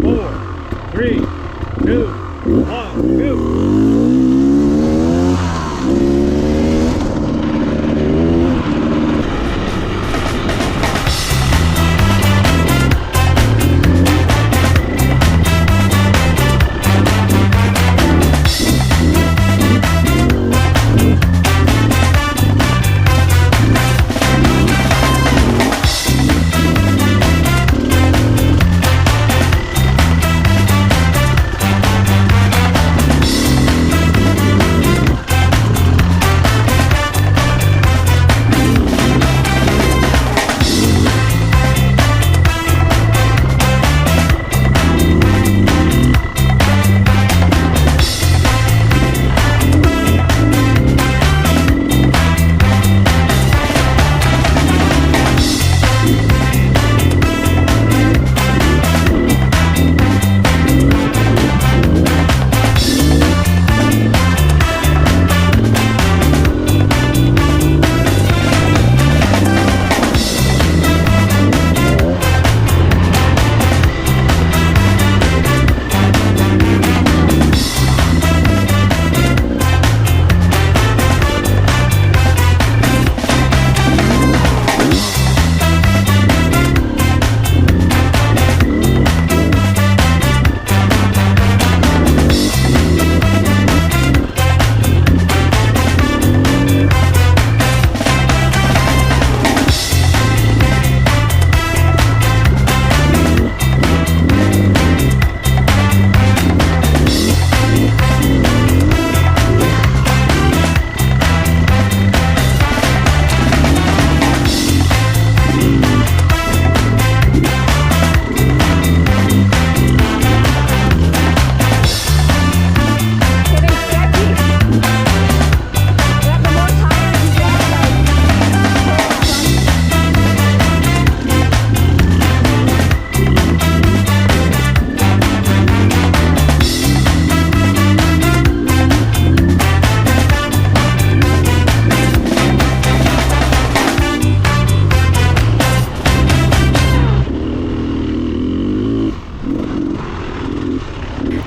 4, 3, 2, 1, go!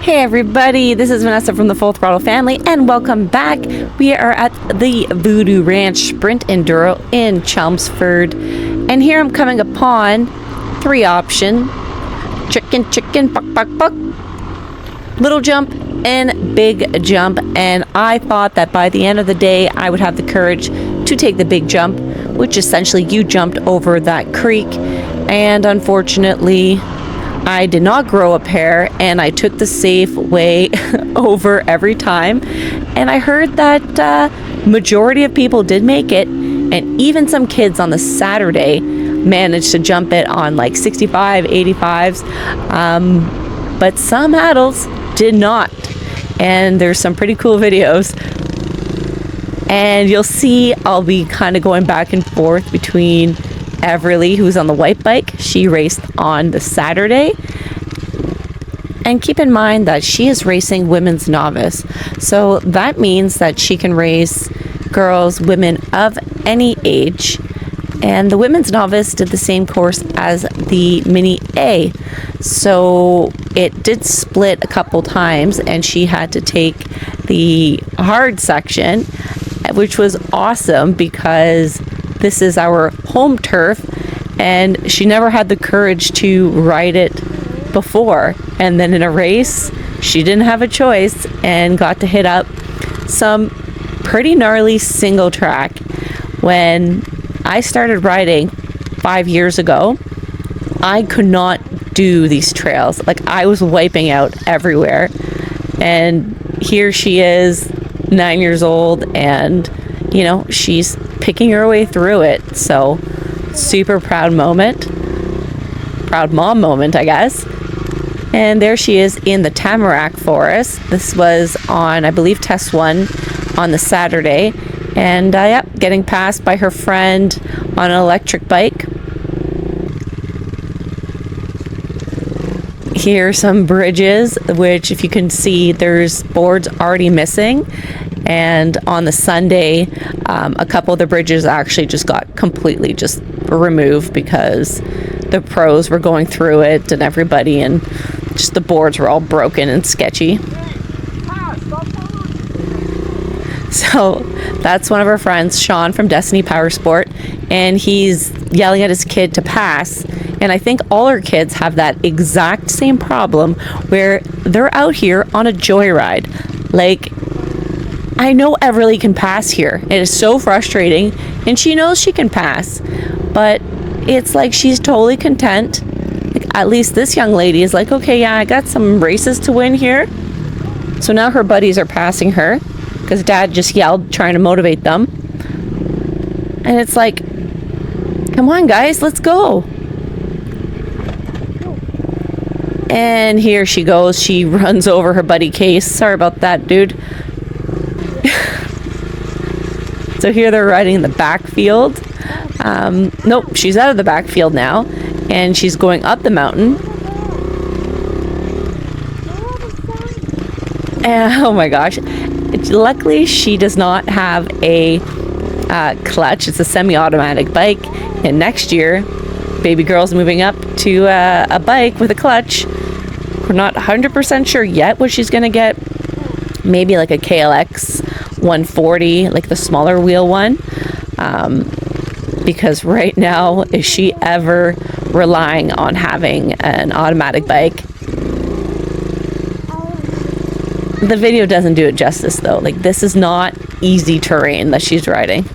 Hey everybody, this is Vanessa from the Full Throttle family and welcome back. We are at the Voodoo Ranch Sprint Enduro in Chelmsford, and here I'm coming upon three options: chicken, buck, little jump and big jump. And I thought that by the end of the day I would have the courage to take the big jump, which essentially you jumped over that creek, and unfortunately I did not grow a pair and I took the safe way over every time. And I heard that majority of people did make it, and even some kids on the Saturday managed to jump it on like 65, 85s, but some adults did not. And there's some pretty cool videos, and you'll see I'll be kind of going back and forth between Everly, who's on the white bike. She raced on the Saturday, and keep in mind that she is racing women's novice, so that means that she can race girls, women of any age. And the women's novice did the same course as the mini A, so it did split a couple times and she had to take the hard section, which was awesome because this is our home turf, and she never had the courage to ride it before. And then in a race, she didn't have a choice and got to hit up some pretty gnarly single track. When I started riding 5 years ago, I could not do these trails. Like, I was wiping out everywhere. And here she is, 9 years old, and you know, she's picking her way through it. So super proud moment, proud mom moment, I guess. And there she is in the tamarack forest. This was on, I believe, test one on the Saturday, and yep, getting passed by her friend on an electric bike. Here are some bridges, which, if you can see, there's boards already missing. And on the Sunday, a couple of the bridges actually just got completely just removed because the pros were going through it and everybody, and Just the boards were all broken and sketchy. So that's one of our friends, Sean from Destiny Power Sport, and he's yelling at his kid to pass. And I think all our kids have that exact same problem where they're out here on a joyride. Like, I know Everly can pass here. It is so frustrating, and she knows she can pass, but it's like she's totally content. Like, at least this young lady is like, okay, yeah, I got some races to win here. So now her buddies are passing her because Dad just yelled, trying to motivate them. And it's like, come on, guys, let's go. And here she goes. She runs over her buddy Case. Sorry about that, dude. So here they're riding in the backfield. Nope, she's out of the backfield now. And she's going up the mountain. And, oh my gosh. Luckily, she does not have a clutch. It's a semi-automatic bike. And next year, baby girl's moving up to a bike with a clutch. We're not 100% sure yet what she's going to get. Maybe like a KLX 140, like the smaller wheel one. Because right now, is she ever relying on having an automatic bike? The video doesn't do it justice though. Like, this is not easy terrain that she's riding.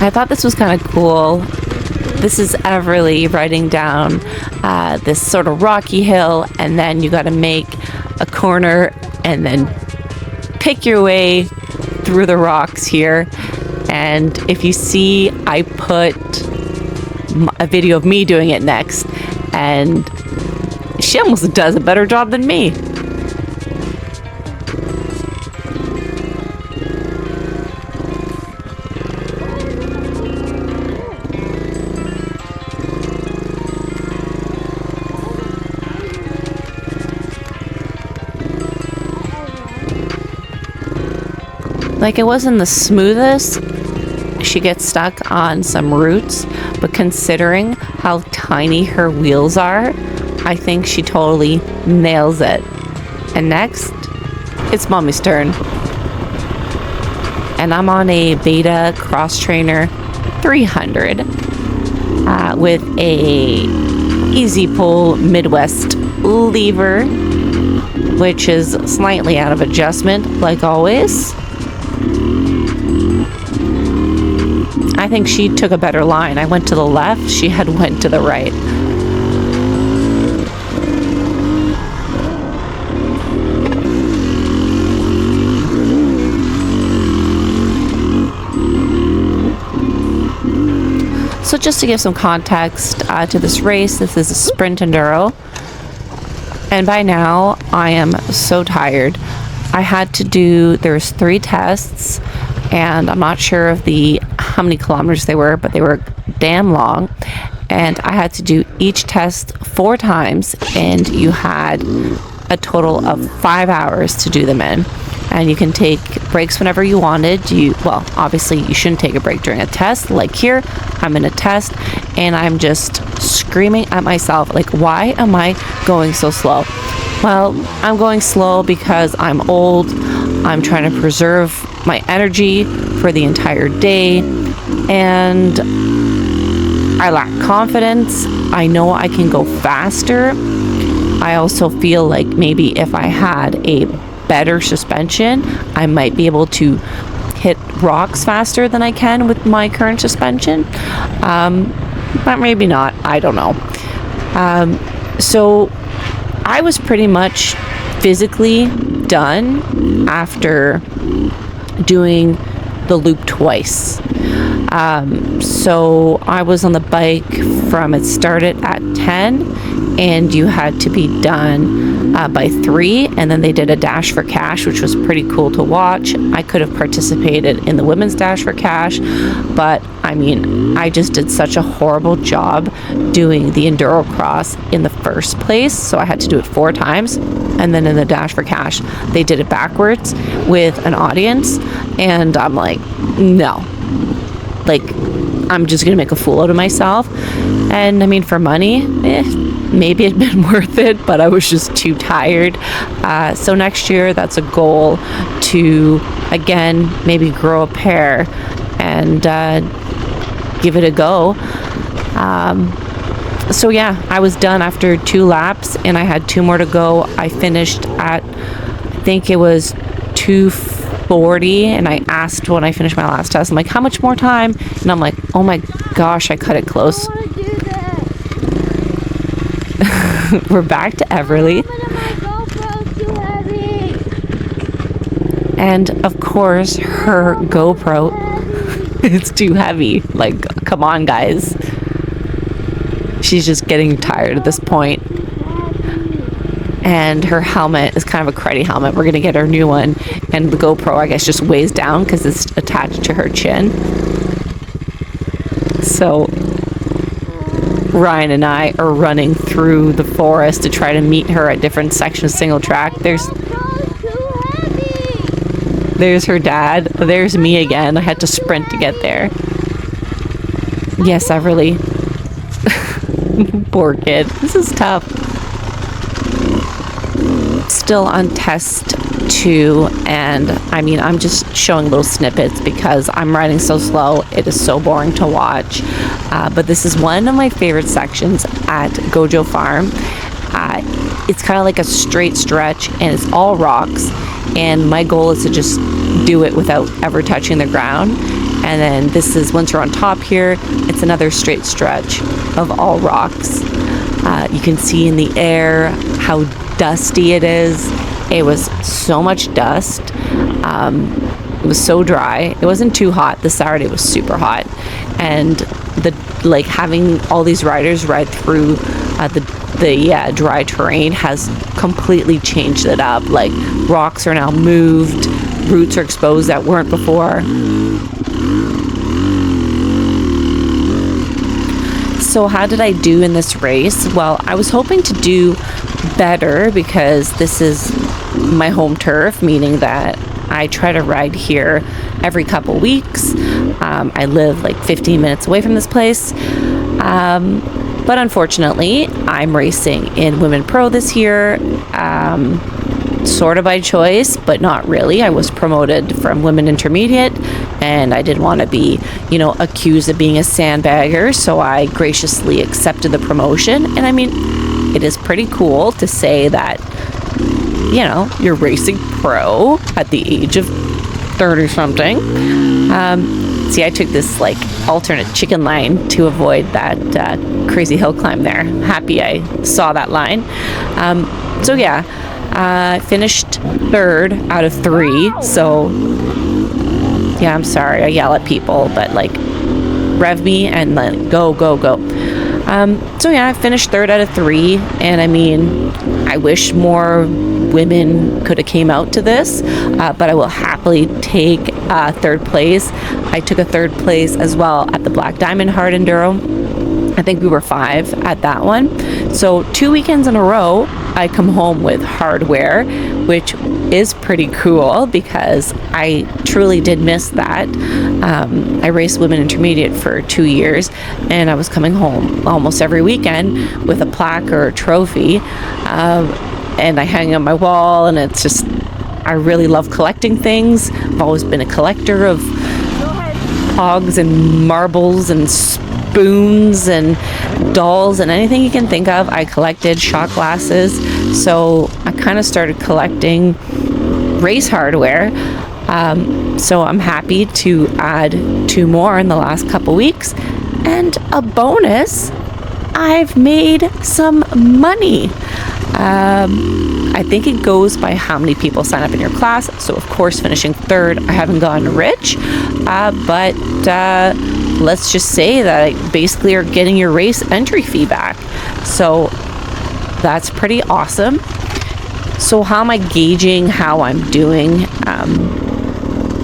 I thought this was kind of cool. This is Everly riding down this sort of rocky hill, and then you got to make a corner and then pick your way through the rocks here. And if you see, I put a video of me doing it next, and she almost does a better job than me. Like, it wasn't the smoothest. She gets stuck on some roots, but considering how tiny her wheels are, I think she totally nails it. And next, it's Mommy's turn. And I'm on a Beta XTrainer 300 with a easy pull Midwest lever, which is slightly out of adjustment, like always. I think she took a better line. I went to the left, she had went to the right. So just to give some context to this race, this is a sprint enduro. And by now, I am so tired. I had to do, there's 3 tests, and I'm not sure of how many kilometers they were, but they were damn long. And I had to do each test 4 times, and you had a total of 5 hours to do them in. And you can take breaks whenever you wanted. Well, obviously you shouldn't take a break during a test. Like here, I'm in a test, and I'm just screaming at myself, like, why am I going so slow? Well, I'm going slow because I'm old. I'm trying to preserve my energy for the entire day, and I lack confidence. I know I can go faster. I also feel like maybe if I had a better suspension, I might be able to hit rocks faster than I can with my current suspension. But maybe not. I don't know. So I was pretty much physically done after doing the loop twice. So I was on the bike from, it started at 10 and you had to be done by 3, and then they did a dash for cash, which was pretty cool to watch. I could have participated in the women's dash for cash, but I mean, I just did such a horrible job doing the Enduro cross in the first place, so I had to do it 4 times. And then in the dash for cash, they did it backwards with an audience, and I'm like, no, like, I'm just gonna make a fool out of myself. And I mean, for money, maybe it'd been worth it, but I was just too tired. So next year, that's a goal to, again, maybe grow a pair and give it a go. So yeah, I was done after 2 laps and I had 2 more to go. I finished at, I think it was 2:40, and I asked when I finished my last test, I'm like, how much more time? And I'm like, oh my gosh, I cut it close. I want to do this. We're back to Everly. My GoPro's too heavy. And of course, her GoPro, it's too heavy. Like, come on, guys. She's just getting tired at this point. And her helmet is kind of a cruddy helmet. We're going to get her new one. And the GoPro, I guess, just weighs down because it's attached to her chin. So Ryan and I are running through the forest to try to meet her at different sections of single track. There's her dad. There's me again. I had to sprint to get there. Yes, Everly. Poor kid. This is tough. Still on test 2, and I mean, I'm just showing little snippets because I'm riding so slow. It is so boring to watch. But this is one of my favorite sections at Gojo Farm. It's kind of like a straight stretch, and it's all rocks. And my goal is to just do it without ever touching the ground. And then this is, once you're on top here, it's another straight stretch of all rocks. You can see in the air how dusty it is. It was so much dust. It was so dry. It wasn't too hot. This Saturday was super hot, and like having all these riders ride through the dry terrain has completely changed it up. Like, rocks are now moved, roots are exposed that weren't before. So how did I do in this race? Well, I was hoping to do better because this is my home turf, meaning that I try to ride here every couple weeks. I live like 15 minutes away from this place. But unfortunately, I'm racing in Women Pro this year, sort of by choice, but not really. I was promoted from Women Intermediate, and I didn't want to be, accused of being a sandbagger, so I graciously accepted the promotion. And I mean, it is pretty cool to say that, you're racing pro at the age of 30 something. See, I took this like alternate chicken line to avoid that crazy hill climb there. Happy I saw that line. So yeah, I finished 3rd out of 3. So yeah, I'm sorry I yell at people, but like, rev me and then go. So yeah, I finished 3rd out of 3, and I mean, I wish more women could have came out to this, but I will happily take 3rd place. I took a 3rd place as well at the Black Diamond Hard Enduro. I think we were 5 at that one. So 2 weekends in a row, I come home with hardware, which is pretty cool because I truly did miss that. I raced Women Intermediate for 2 years, and I was coming home almost every weekend with a plaque or a trophy. And I hang on my wall, and it's just, I really love collecting things. I've always been a collector of hogs and marbles and spoons and dolls and anything you can think of. I collected shot glasses, so I kind of started collecting race hardware. So I'm happy to add 2 more in the last couple weeks. And a bonus, I've made some money. I think it goes by how many people sign up in your class. So of course, finishing 3rd, I haven't gotten rich. But let's just say that I basically are getting your race entry fee back. So that's pretty awesome. So how am I gauging how I'm doing?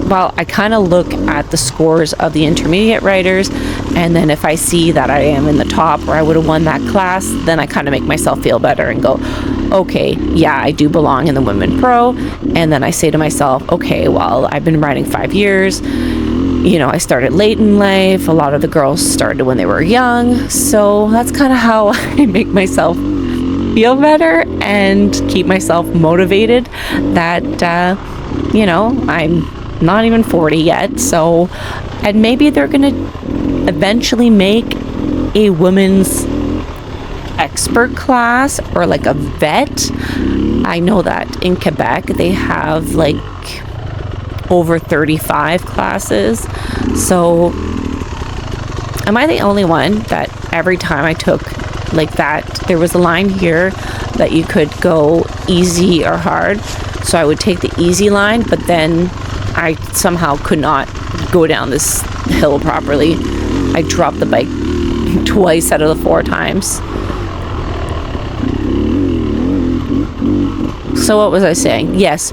Well, I kind of look at the scores of the intermediate riders, and then if I see that I am in the top or I would have won that class, then I kind of make myself feel better and go, okay, yeah, I do belong in the Women Pro. And then I say to myself, okay, well, I've been riding 5 years. You know, I started late in life. A lot of the girls started when they were young. So that's kind of how I make myself feel better and keep myself motivated that, you know, I'm not even 40 yet. So, and maybe they're going to eventually make a women's expert class or like a vet. I know that in Quebec they have like over 35 classes. So am I the only one that every time I took like that, there was a line here that you could go easy or hard? So I would take the easy line, but then I somehow could not go down this hill properly. I dropped the bike twice out of the 4 times. So what was I saying? Yes,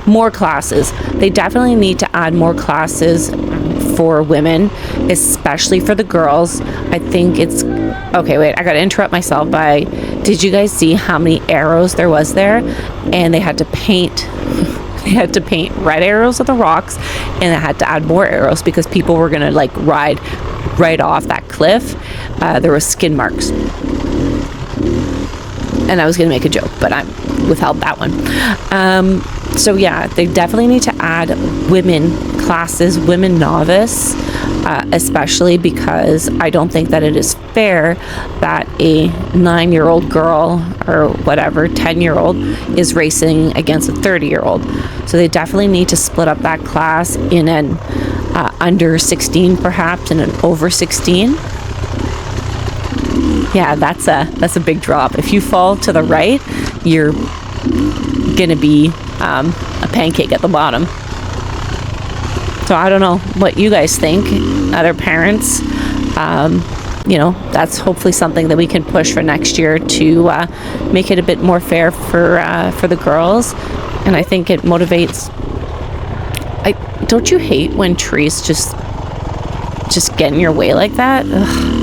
more classes. They definitely need to add more classes for women, especially for the girls. I think it's... Okay, wait, I gotta interrupt myself by... Did you guys see how many arrows there was there? And they had to paint... They had to paint red arrows of the rocks, and they had to add more arrows because people were gonna like ride right off that cliff. There was skin marks. And I was gonna make a joke, but I withheld that one. So yeah, they definitely need to add women classes, women novice, especially because I don't think that it is fair that a 9-year-old girl or whatever, 10-year-old is racing against a 30-year-old. So they definitely need to split up that class in an under 16 perhaps, and an over 16. Yeah, that's a big drop. If you fall to the right, you're gonna be a pancake at the bottom. So I don't know what you guys think, other parents. You know, that's hopefully something that we can push for next year to make it a bit more fair for the girls. And I think it motivates. Don't you hate when trees just get in your way like that? Ugh.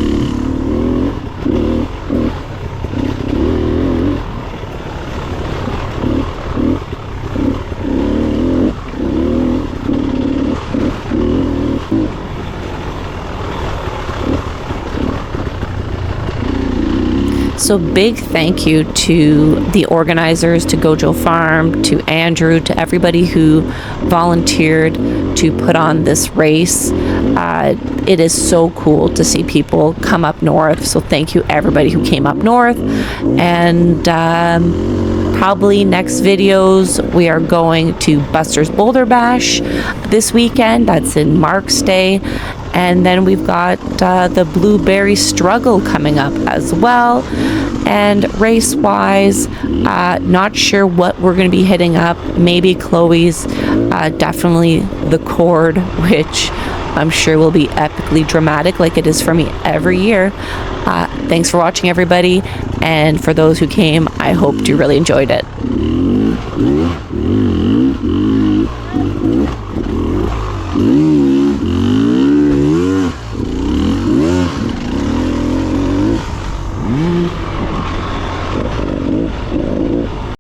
So big thank you to the organizers, to Gojo Farm, to Andrew, to everybody who volunteered to put on this race. It is so cool to see people come up north. So thank you everybody who came up north. And probably next videos we are going to Buster's Boulder Bash this weekend. That's in Mark's Day. And then we've got the Blueberry Struggle coming up as well. And race-wise, not sure what we're going to be hitting up. Maybe Chloe's, definitely the Cord, which I'm sure will be epically dramatic like it is for me every year. Thanks for watching, everybody. And for those who came, I hope you really enjoyed it.